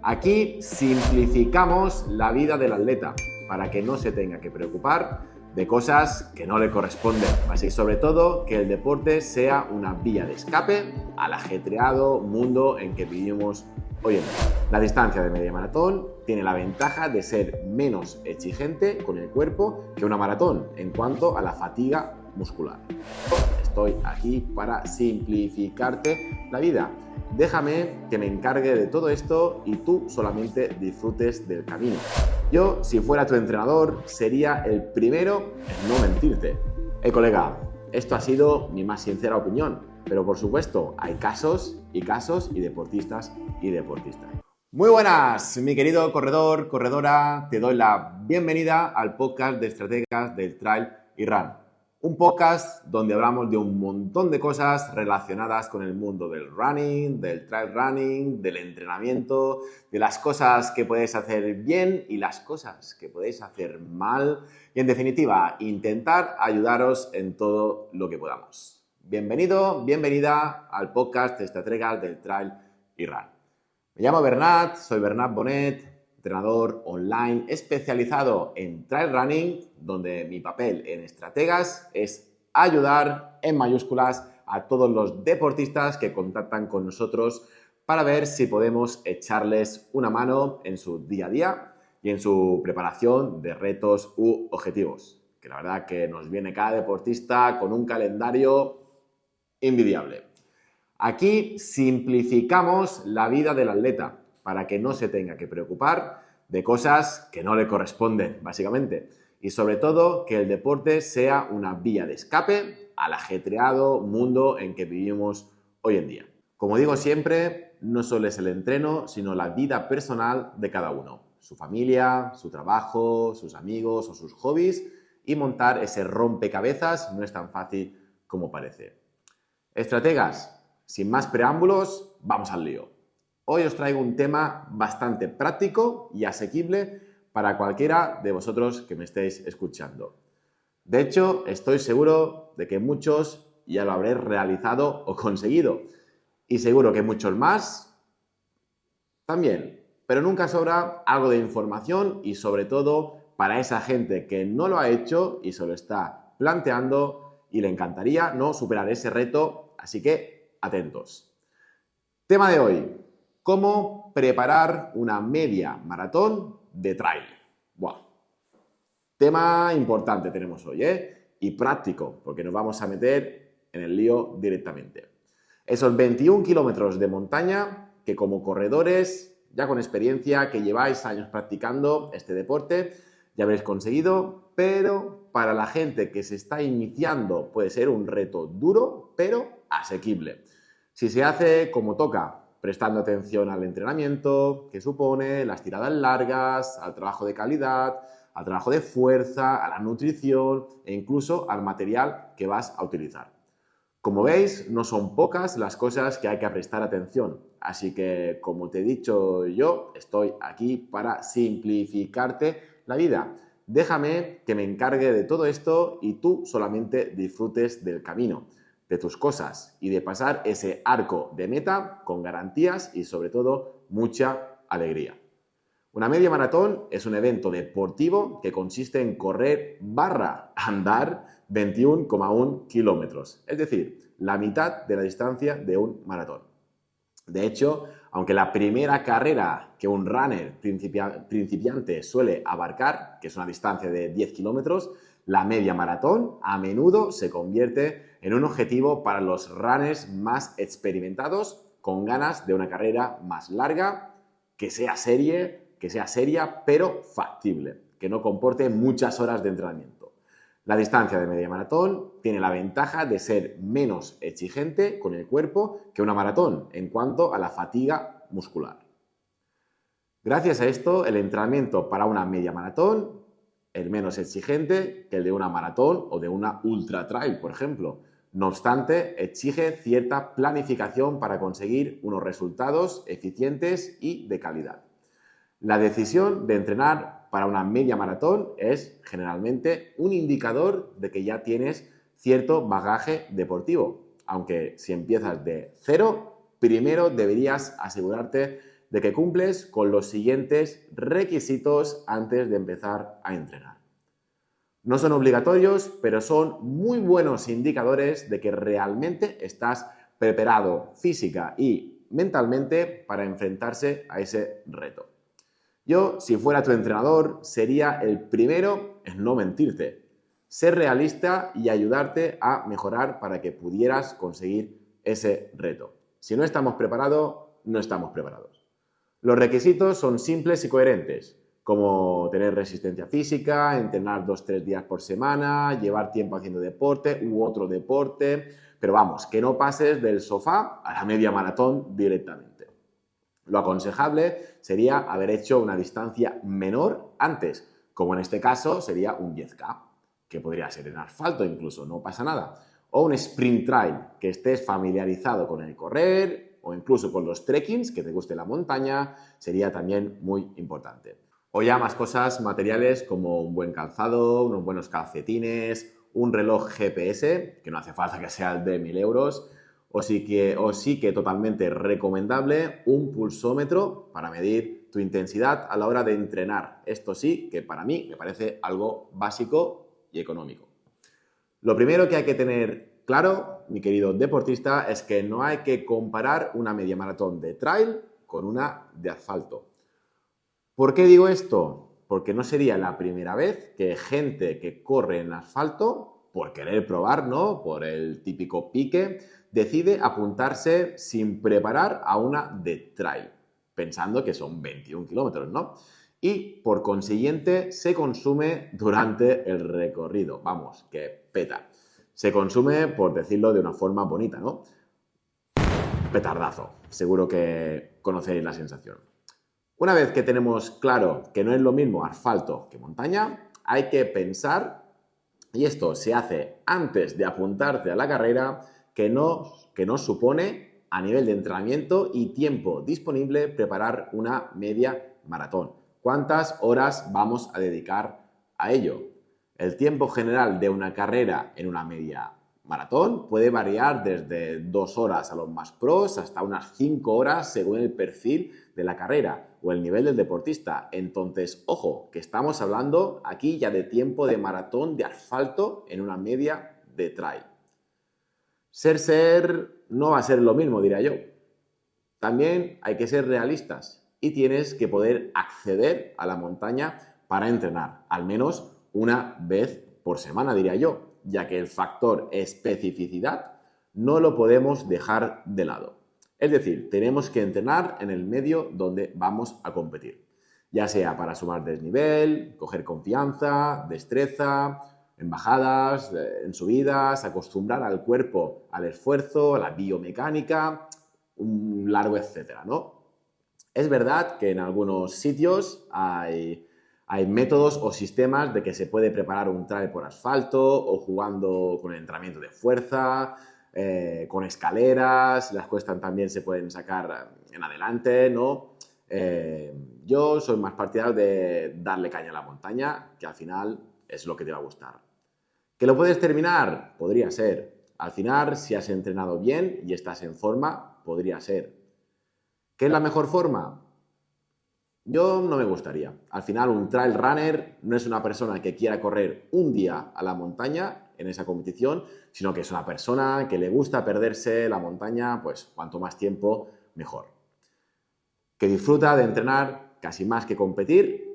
Aquí simplificamos la vida del atleta para que no se tenga que preocupar de cosas que no le corresponden. Así, sobre todo, que el deporte sea una vía de escape al ajetreado mundo en que vivimos hoy en día. La distancia de media maratón tiene la ventaja de ser menos exigente con el cuerpo que una maratón en cuanto a la fatiga muscular. Estoy aquí para simplificarte la vida. Déjame que me encargue de todo esto y tú solamente disfrutes del camino. Yo, si fuera tu entrenador, sería el primero en no mentirte. Colega, esto ha sido mi más sincera opinión, pero por supuesto hay casos y deportistas y deportistas. Muy buenas, mi querido corredor, corredora, te doy la bienvenida al podcast de estrategas del Trail y Run. Un podcast donde hablamos de un montón de cosas relacionadas con el mundo del running, del trail running, del entrenamiento, de las cosas que podéis hacer bien y las cosas que podéis hacer mal. Y en definitiva, intentar ayudaros en todo lo que podamos. Bienvenido, bienvenida al podcast de estrategas del Trail y Run. Me llamo Bernat, soy Bernat Bonet, entrenador online especializado en trail running, donde mi papel en estrategas es ayudar en mayúsculas a todos los deportistas que contactan con nosotros para ver si podemos echarles una mano en su día a día y en su preparación de retos u objetivos. Que la verdad que nos viene cada deportista con un calendario envidiable. Aquí simplificamos la vida del atleta para que no se tenga que preocupar de cosas que no le corresponden, básicamente. Y sobre todo, que el deporte sea una vía de escape al ajetreado mundo en que vivimos hoy en día. Como digo siempre, no solo es el entreno, sino la vida personal de cada uno. Su familia, su trabajo, sus amigos o sus hobbies. Y montar ese rompecabezas no es tan fácil como parece. Estrategas, sin más preámbulos, vamos al lío. Hoy os traigo un tema bastante práctico y asequible para cualquiera de vosotros que me estéis escuchando. De hecho, estoy seguro de que muchos ya lo habréis realizado o conseguido. Y seguro que muchos más también. Pero nunca sobra algo de información y sobre todo para esa gente que no lo ha hecho y se lo está planteando y le encantaría no superar ese reto. Así que atentos. Tema de hoy. ¿Cómo preparar una media maratón de trail? Buah. Tema importante tenemos hoy, y práctico, porque nos vamos a meter en el lío directamente. Esos 21 kilómetros de montaña que como corredores, ya con experiencia, que lleváis años practicando este deporte, ya habréis conseguido, pero para la gente que se está iniciando puede ser un reto duro, pero asequible. Si se hace como toca, prestando atención al entrenamiento que supone, las tiradas largas, al trabajo de calidad, al trabajo de fuerza, a la nutrición e incluso al material que vas a utilizar. Como veis, no son pocas las cosas que hay que prestar atención, así que, como te he dicho yo, estoy aquí para simplificarte la vida. Déjame que me encargue de todo esto y tú solamente disfrutes del camino, de tus cosas y de pasar ese arco de meta con garantías y sobre todo mucha alegría. Una media maratón es un evento deportivo que consiste en correr / andar 21,1 kilómetros, es decir, la mitad de la distancia de un maratón. De hecho, aunque la primera carrera que un runner principiante suele abarcar, que es una distancia de 10 kilómetros, la media maratón a menudo se convierte en un objetivo para los runners más experimentados con ganas de una carrera más larga, que sea seria, pero factible, que no comporte muchas horas de entrenamiento. La distancia de media maratón tiene la ventaja de ser menos exigente con el cuerpo que una maratón en cuanto a la fatiga muscular. Gracias a esto, el entrenamiento para una media maratón es menos exigente que el de una maratón o de una ultra trail, por ejemplo. No obstante, exige cierta planificación para conseguir unos resultados eficientes y de calidad. La decisión de entrenar para una media maratón es generalmente un indicador de que ya tienes cierto bagaje deportivo, aunque si empiezas de cero, primero deberías asegurarte de que cumples con los siguientes requisitos antes de empezar a entrenar. No son obligatorios, pero son muy buenos indicadores de que realmente estás preparado física y mentalmente para enfrentarse a ese reto. Yo, si fuera tu entrenador, sería el primero en no mentirte, ser realista y ayudarte a mejorar para que pudieras conseguir ese reto. Si no estamos preparados, no estamos preparados. Los requisitos son simples y coherentes, como tener resistencia física, entrenar 2-3 días por semana, llevar tiempo haciendo deporte u otro deporte, pero vamos, que no pases del sofá a la media maratón directamente. Lo aconsejable sería haber hecho una distancia menor antes, como en este caso sería un 10K, que podría ser en asfalto incluso, no pasa nada. O un sprint trail, que estés familiarizado con el correr o incluso con los trekkings, que te guste la montaña, sería también muy importante. O ya más cosas materiales como un buen calzado, unos buenos calcetines, un reloj GPS, que no hace falta que sea el de 1.000 euros, o sí que totalmente recomendable un pulsómetro para medir tu intensidad a la hora de entrenar. Esto sí que para mí me parece algo básico y económico. Lo primero que hay que tener claro, mi querido deportista, es que no hay que comparar una media maratón de trail con una de asfalto. ¿Por qué digo esto? Porque no sería la primera vez que gente que corre en asfalto, por querer probar, ¿no? Por el típico pique, decide apuntarse sin preparar a una de trail, pensando que son 21 kilómetros, ¿no? Y por consiguiente se consume durante el recorrido. Vamos, que peta. Se consume, por decirlo de una forma bonita, ¿no? Petardazo. Seguro que conocéis la sensación. Una vez que tenemos claro que no es lo mismo asfalto que montaña, hay que pensar, y esto se hace antes de apuntarte a la carrera, que nos supone a nivel de entrenamiento y tiempo disponible preparar una media maratón. ¿Cuántas horas vamos a dedicar a ello? El tiempo general de una carrera en una media maratón puede variar desde 2 horas a los más pros hasta unas 5 horas según el perfil de la carrera o el nivel del deportista. Entonces, ojo, que estamos hablando aquí ya de tiempo de maratón de asfalto en una media de trail. Ser no va a ser lo mismo, diría yo. También hay que ser realistas y tienes que poder acceder a la montaña para entrenar, al menos una vez por semana, diría yo, ya que el factor especificidad no lo podemos dejar de lado. Es decir, tenemos que entrenar en el medio donde vamos a competir, ya sea para sumar desnivel, coger confianza, destreza, en bajadas, en subidas, acostumbrar al cuerpo al esfuerzo, a la biomecánica, un largo etcétera, ¿no? Es verdad que en algunos sitios hay métodos o sistemas de que se puede preparar un trail por asfalto o jugando con el entrenamiento de fuerza, con escaleras, las cuestas también se pueden sacar en adelante, ¿no? Yo soy más partidario de darle caña a la montaña, que al final es lo que te va a gustar. ¿Que lo puedes terminar? Podría ser. Al final, si has entrenado bien y estás en forma, podría ser. ¿Qué es la mejor forma? Yo no me gustaría. Al final, un trail runner no es una persona que quiera correr un día a la montaña en esa competición, sino que es una persona que le gusta perderse la montaña, pues cuanto más tiempo, mejor. Que disfruta de entrenar casi más que competir,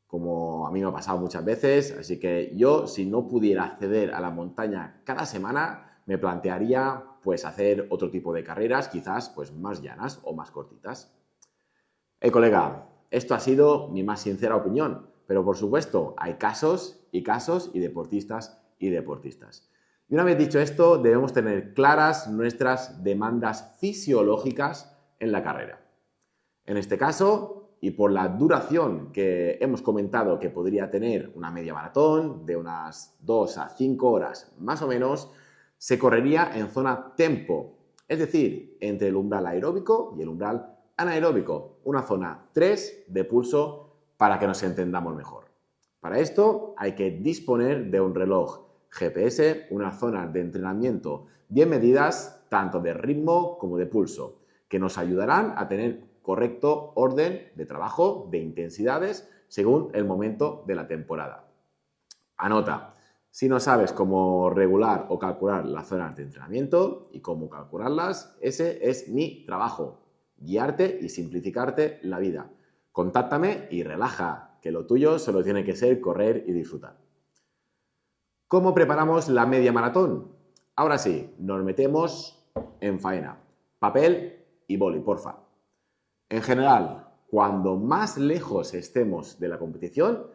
como a mí me ha pasado muchas veces, así que yo, si no pudiera acceder a la montaña cada semana, me plantearía pues hacer otro tipo de carreras, quizás pues más llanas o más cortitas. Colega, esto ha sido mi más sincera opinión, pero por supuesto hay casos y deportistas y deportistas. Y una vez dicho esto, debemos tener claras nuestras demandas fisiológicas en la carrera. En este caso, y por la duración que hemos comentado que podría tener una media maratón de unas 2 a 5 horas más o menos, se correría en zona tempo, es decir, entre el umbral aeróbico y el umbral anaeróbico, una zona 3 de pulso para que nos entendamos mejor. Para esto hay que disponer de un reloj GPS, unas zonas de entrenamiento bien medidas, tanto de ritmo como de pulso, que nos ayudarán a tener correcto orden de trabajo, de intensidades, según el momento de la temporada. Anota, si no sabes cómo regular o calcular las zonas de entrenamiento y cómo calcularlas, ese es mi trabajo, guiarte y simplificarte la vida. Contáctame y relaja, que lo tuyo solo tiene que ser correr y disfrutar. ¿Cómo preparamos la media maratón? Ahora sí, nos metemos en faena. Papel y boli, porfa. En general, cuando más lejos estemos de la competición,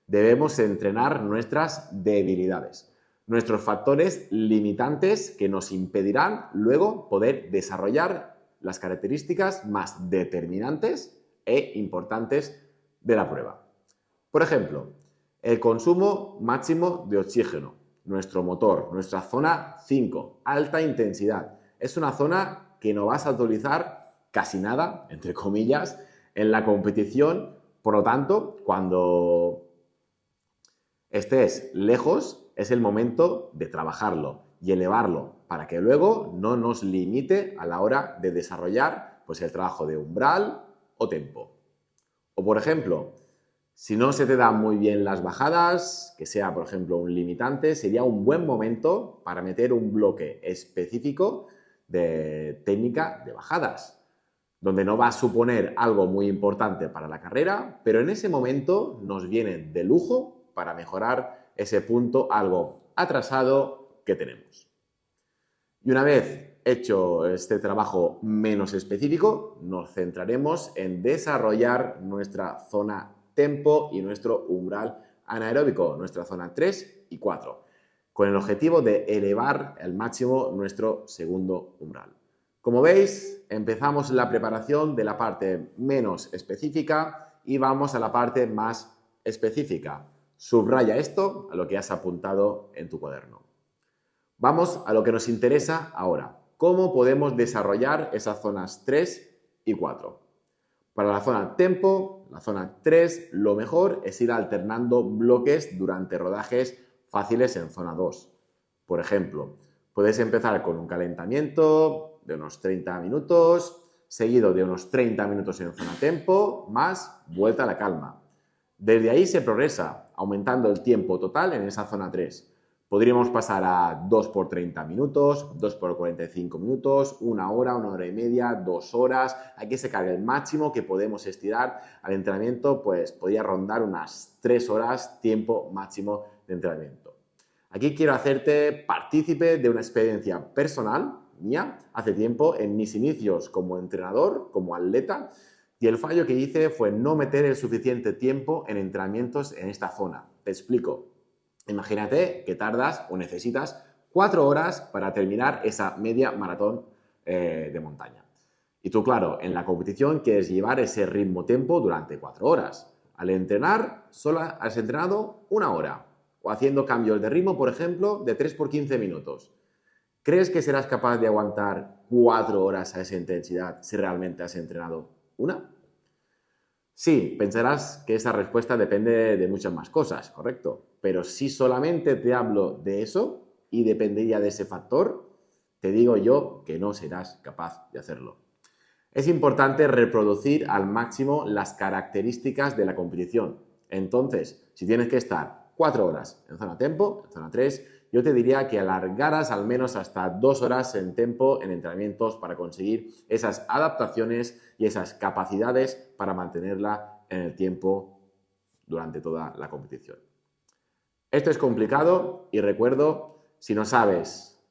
debemos entrenar nuestras debilidades, nuestros factores limitantes que nos impedirán luego poder desarrollar las características más determinantes e importantes de la prueba. Por ejemplo, el consumo máximo de oxígeno, nuestro motor, nuestra zona 5, alta intensidad. Es una zona que no vas a utilizar casi nada, entre comillas, en la competición. Por lo tanto, cuando estés lejos, es el momento de trabajarlo y elevarlo para que luego no nos limite a la hora de desarrollar pues, el trabajo de umbral o tempo. O, por ejemplo, si no se te dan muy bien las bajadas, que sea, por ejemplo, un limitante, sería un buen momento para meter un bloque específico de técnica de bajadas, donde no va a suponer algo muy importante para la carrera, pero en ese momento nos viene de lujo para mejorar ese punto algo atrasado que tenemos. Y una vez hecho este trabajo menos específico, nos centraremos en desarrollar nuestra zona tempo y nuestro umbral anaeróbico, nuestra zona 3 y 4, con el objetivo de elevar al máximo nuestro segundo umbral. Como veis, empezamos la preparación de la parte menos específica y vamos a la parte más específica. Subraya esto a lo que has apuntado en tu cuaderno. Vamos a lo que nos interesa ahora. ¿Cómo podemos desarrollar esas zonas 3 y 4? Para la zona tempo, la zona 3, lo mejor es ir alternando bloques durante rodajes fáciles en zona 2. Por ejemplo, puedes empezar con un calentamiento de unos 30 minutos, seguido de unos 30 minutos en zona tempo, más vuelta a la calma. Desde ahí se progresa, aumentando el tiempo total en esa zona 3. Podríamos pasar a 2 por 30 minutos, 2 por 45 minutos, 1 hora y media, 2 horas. Hay que sacar el máximo que podemos estirar al entrenamiento, pues podría rondar unas 3 horas tiempo máximo de entrenamiento. Aquí quiero hacerte partícipe de una experiencia personal mía hace tiempo en mis inicios como entrenador, como atleta, y el fallo que hice fue no meter el suficiente tiempo en entrenamientos en esta zona. Te explico. Imagínate que tardas o necesitas 4 horas para terminar esa media maratón de montaña. Y tú, claro, en la competición quieres llevar ese ritmo-tempo durante 4 horas. Al entrenar, solo has entrenado 1 hora. O haciendo cambios de ritmo, por ejemplo, de 3 por 15 minutos. ¿Crees que serás capaz de aguantar 4 horas a esa intensidad si realmente has entrenado 1? Sí, pensarás que esa respuesta depende de muchas más cosas, ¿correcto? Pero si solamente te hablo de eso y dependería de ese factor, te digo yo que no serás capaz de hacerlo. Es importante reproducir al máximo las características de la competición. Entonces, si tienes que estar 4 horas en zona tempo, en zona 3, yo te diría que alargaras al menos hasta 2 horas en tempo en entrenamientos para conseguir esas adaptaciones y esas capacidades para mantenerla en el tiempo durante toda la competición. Esto es complicado y recuerdo, si no sabes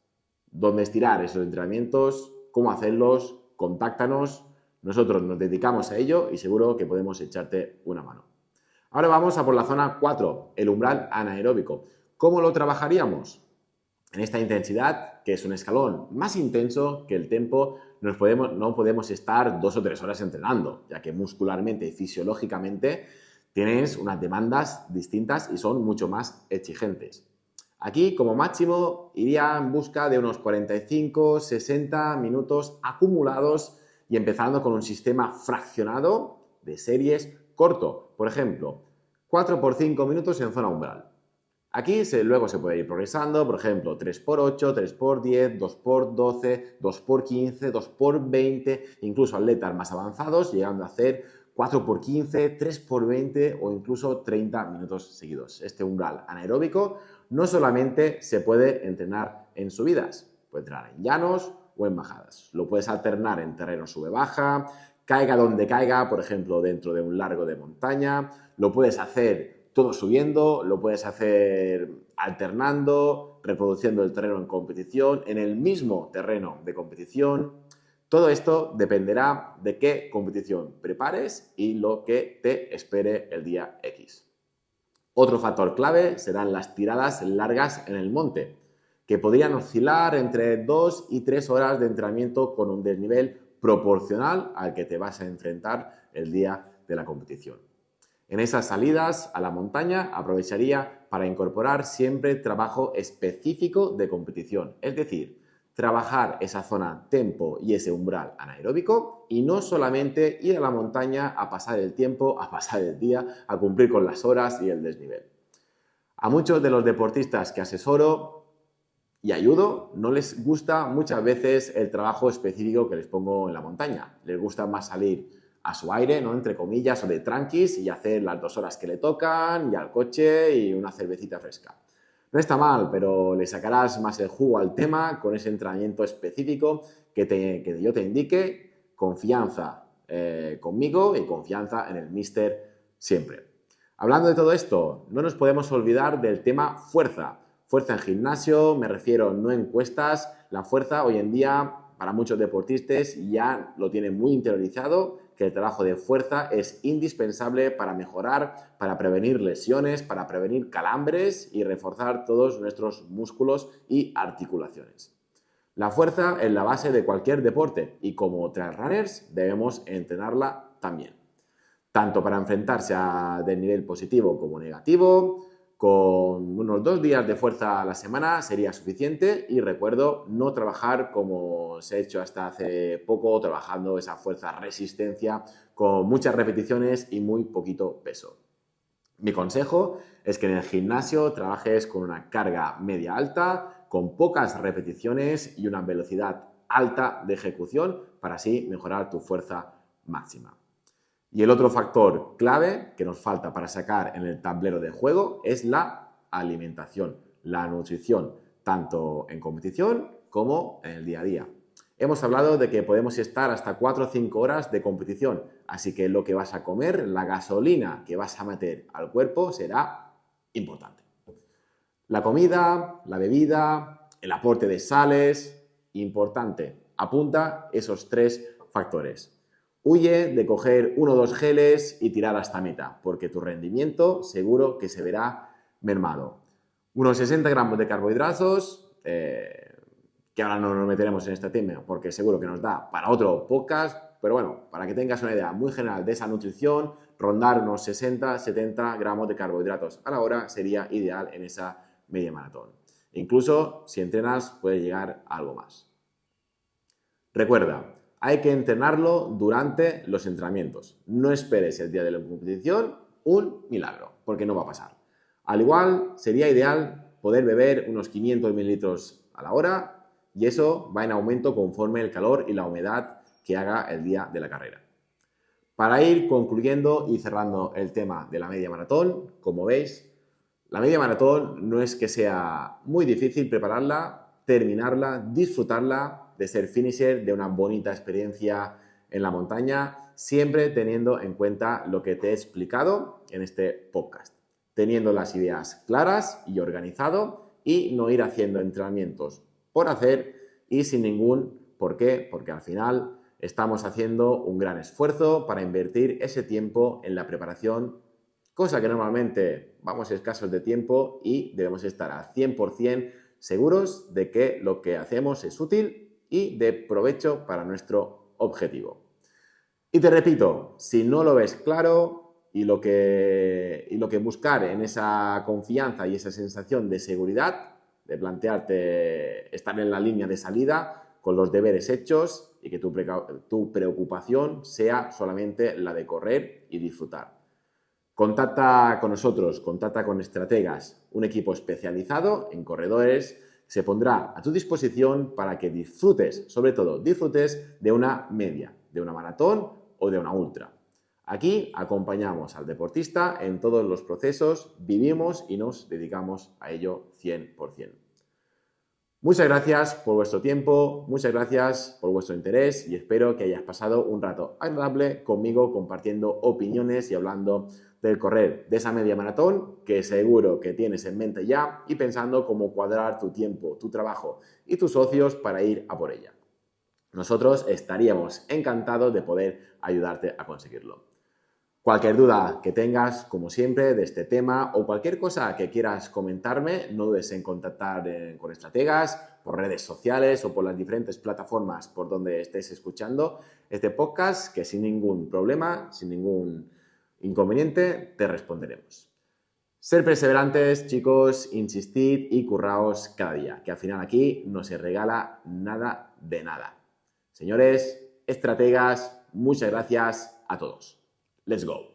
dónde estirar esos entrenamientos, cómo hacerlos, contáctanos, nosotros nos dedicamos a ello y seguro que podemos echarte una mano. Ahora vamos a por la zona 4, el umbral anaeróbico. ¿Cómo lo trabajaríamos? En esta intensidad, que es un escalón más intenso que el tempo, no podemos estar 2 o 3 horas entrenando, ya que muscularmente y fisiológicamente tienes unas demandas distintas y son mucho más exigentes. Aquí, como máximo, iría en busca de unos 45-60 minutos acumulados y empezando con un sistema fraccionado de series corto. Por ejemplo, 4 por 5 minutos en zona umbral. Luego se puede ir progresando, por ejemplo, 3x8, 3x10, 2x12, 2x15, 2x20, incluso atletas más avanzados llegando a hacer 4x15, 3x20 o incluso 30 minutos seguidos. Este umbral anaeróbico no solamente se puede entrenar en subidas, puede entrenar en llanos o en bajadas. Lo puedes alternar en terreno sube-baja, caiga donde caiga, por ejemplo, dentro de un largo de montaña. Lo puedes hacer todo subiendo, lo puedes hacer alternando, reproduciendo el terreno en competición, en el mismo terreno de competición. Todo esto dependerá de qué competición prepares y lo que te espere el día X. Otro factor clave serán las tiradas largas en el monte, que podrían oscilar entre 2 y 3 horas de entrenamiento con un desnivel proporcional al que te vas a enfrentar el día de la competición. En esas salidas a la montaña aprovecharía para incorporar siempre trabajo específico de competición, es decir, trabajar esa zona tempo y ese umbral anaeróbico y no solamente ir a la montaña a pasar el tiempo, a pasar el día, a cumplir con las horas y el desnivel. A muchos de los deportistas que asesoro y ayudo no les gusta muchas veces el trabajo específico que les pongo en la montaña. Les gusta más salir a su aire, ¿no? Entre comillas, o de tranquis y hacer las 2 horas que le tocan y al coche y una cervecita fresca. No está mal, pero le sacarás más el jugo al tema con ese entrenamiento específico que yo te indique, confianza conmigo y confianza en el míster siempre. Hablando de todo esto, no nos podemos olvidar del tema fuerza. Fuerza en gimnasio, me refiero no en cuestas. La fuerza hoy en día para muchos deportistas ya lo tienen muy interiorizado, que el trabajo de fuerza es indispensable para mejorar, para prevenir lesiones, para prevenir calambres y reforzar todos nuestros músculos y articulaciones. La fuerza es la base de cualquier deporte y como trail runners debemos entrenarla también, tanto para enfrentarse a desnivel positivo como negativo. Con unos 2 días de fuerza a la semana sería suficiente y recuerdo no trabajar como se ha hecho hasta hace poco, trabajando esa fuerza resistencia con muchas repeticiones y muy poquito peso. Mi consejo es que en el gimnasio trabajes con una carga media alta, con pocas repeticiones y una velocidad alta de ejecución para así mejorar tu fuerza máxima. Y el otro factor clave que nos falta para sacar en el tablero de juego es la alimentación, la nutrición, tanto en competición como en el día a día. Hemos hablado de que podemos estar hasta 4 o 5 horas de competición, así que lo que vas a comer, la gasolina que vas a meter al cuerpo será importante. La comida, la bebida, el aporte de sales, importante. Apunta esos 3 factores. Huye de coger 1 o 2 geles y tirar hasta meta, porque tu rendimiento seguro que se verá mermado. Unos 60 gramos de carbohidratos, que ahora no nos meteremos en este tema porque seguro que nos da para otro podcast, pero bueno, para que tengas una idea muy general de esa nutrición, rondar unos 60-70 gramos de carbohidratos a la hora sería ideal en esa media maratón. Incluso si entrenas puede llegar a algo más. Recuerda, hay que entrenarlo durante los entrenamientos. No esperes el día de la competición un milagro, porque no va a pasar. Al igual, sería ideal poder beber unos 500 mililitros a la hora y eso va en aumento conforme el calor y la humedad que haga el día de la carrera. Para ir concluyendo y cerrando el tema de la media maratón, como veis, la media maratón no es que sea muy difícil prepararla, terminarla, disfrutarla, de ser finisher, de una bonita experiencia en la montaña, siempre teniendo en cuenta lo que te he explicado en este podcast, teniendo las ideas claras y organizado y no ir haciendo entrenamientos por hacer y sin ningún por qué, porque al final estamos haciendo un gran esfuerzo para invertir ese tiempo en la preparación, cosa que normalmente vamos escasos de tiempo y debemos estar al 100% seguros de que lo que hacemos es útil y de provecho para nuestro objetivo. Y te repito, si no lo ves claro y lo que buscar en esa confianza y esa sensación de seguridad, de plantearte estar en la línea de salida con los deberes hechos y que tu preocupación sea solamente la de correr y disfrutar. Contacta con nosotros, contacta con Estrategas, un equipo especializado en corredores. Se pondrá a tu disposición para que disfrutes, sobre todo disfrutes de una media, de una maratón o de una ultra. Aquí acompañamos al deportista en todos los procesos, vivimos y nos dedicamos a ello 100%. Muchas gracias por vuestro tiempo, muchas gracias por vuestro interés y espero que hayas pasado un rato agradable conmigo compartiendo opiniones y hablando del correr, de esa media maratón que seguro que tienes en mente ya y pensando cómo cuadrar tu tiempo, tu trabajo y tus socios para ir a por ella. Nosotros estaríamos encantados de poder ayudarte a conseguirlo. Cualquier duda que tengas, como siempre, de este tema o cualquier cosa que quieras comentarme, no dudes en contactar con Estrategas por redes sociales o por las diferentes plataformas por donde estés escuchando este podcast, que sin ningún problema, sin ningún inconveniente, te responderemos. Ser perseverantes, chicos, insistid y curraos cada día, que al final aquí no se regala nada de nada. Señores, estrategas, muchas gracias a todos. Let's go.